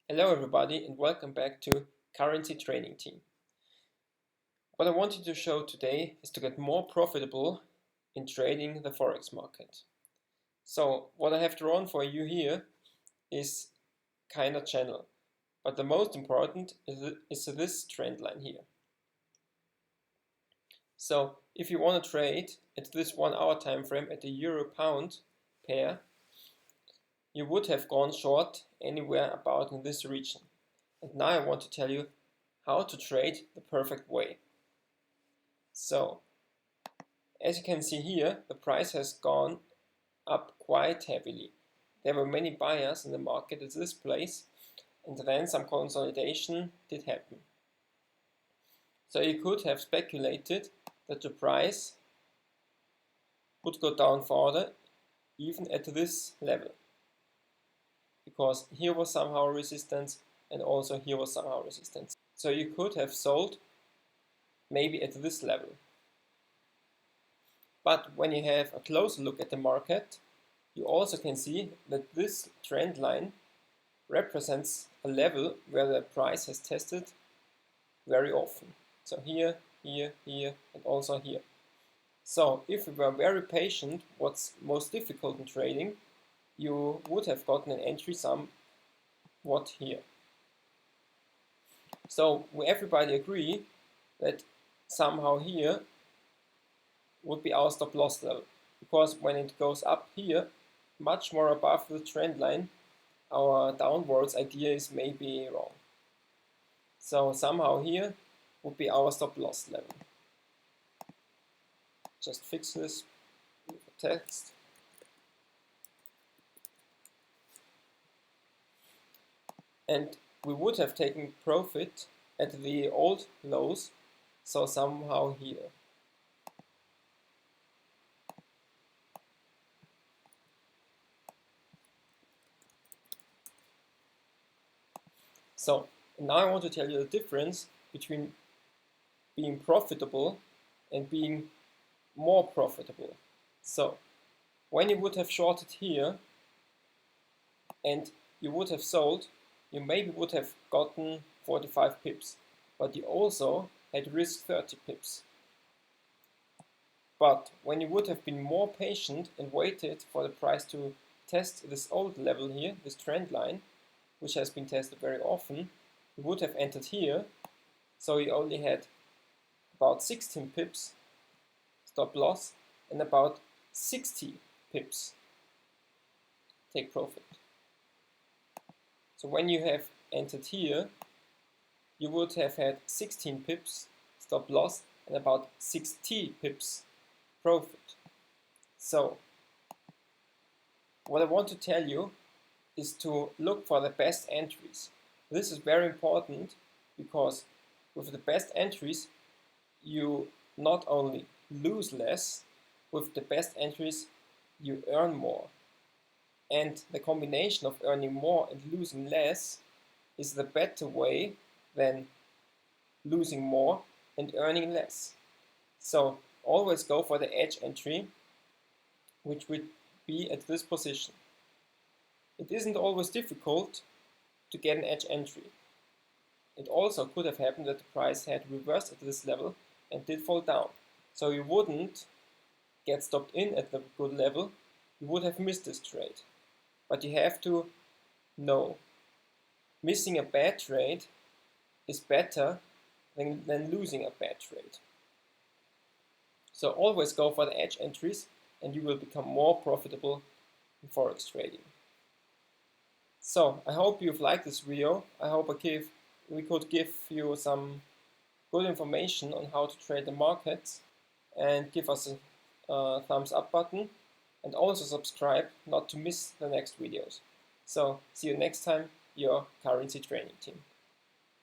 Hello everybody and welcome back to Currency Training Team. What I wanted to show today is to get more profitable in trading the Forex market. So what I have drawn for you here is kind of channel, but the most important is this trend line here. So if you want to trade at this 1 hour time frame at the euro-pound pair, you would have gone short anywhere about in this region. And now I want to tell you how to trade the perfect way. So, as you can see here, the price has gone up quite heavily. There were many buyers in the market at this place, and then some consolidation did happen. So you could have speculated that the price would go down further, even at this level. Because here was somehow resistance and also here was somehow resistance. So you could have sold maybe at this level. But when you have a closer look at the market, you also can see that this trend line represents a level where the price has tested very often. So here, here, here, and also here. So if we were very patient, what's most difficult in trading, you would have gotten an entry somewhat here. So we everybody agree that somehow here would be our stop loss level, because when it goes up here much more above the trend line, our downwards idea is maybe wrong. So somehow here would be our stop loss level. Just fix this with a text. And we would have taken profit at the old lows, so somehow here. So now I want to tell you the difference between being profitable and being more profitable. So when you would have shorted here and you would have sold, you maybe would have gotten 45 pips, but you also had risked 30 pips. But when you would have been more patient and waited for the price to test this old level here, this trend line, which has been tested very often, you would have entered here, so you only had about 16 pips stop loss and about 60 pips take profit. So when you have entered here, you would have had 16 pips stop loss and about 60 pips profit. So what I want to tell you is to look for the best entries. This is very important because with the best entries you not only lose less, with the best entries you earn more. And the combination of earning more and losing less is the better way than losing more and earning less. So always go for the edge entry, which would be at this position. It isn't always difficult to get an edge entry. It also could have happened that the price had reversed at this level and did fall down. So you wouldn't get stopped in at the good level, you would have missed this trade. But you have to know, missing a bad trade is better than losing a bad trade. So always go for the edge entries and you will become more profitable in Forex trading. So I hope you've liked this video. I hope we could give you some good information on how to trade the markets, and give us a thumbs up button. And also subscribe not to miss the next videos. So see you next time, your Currency Training Team.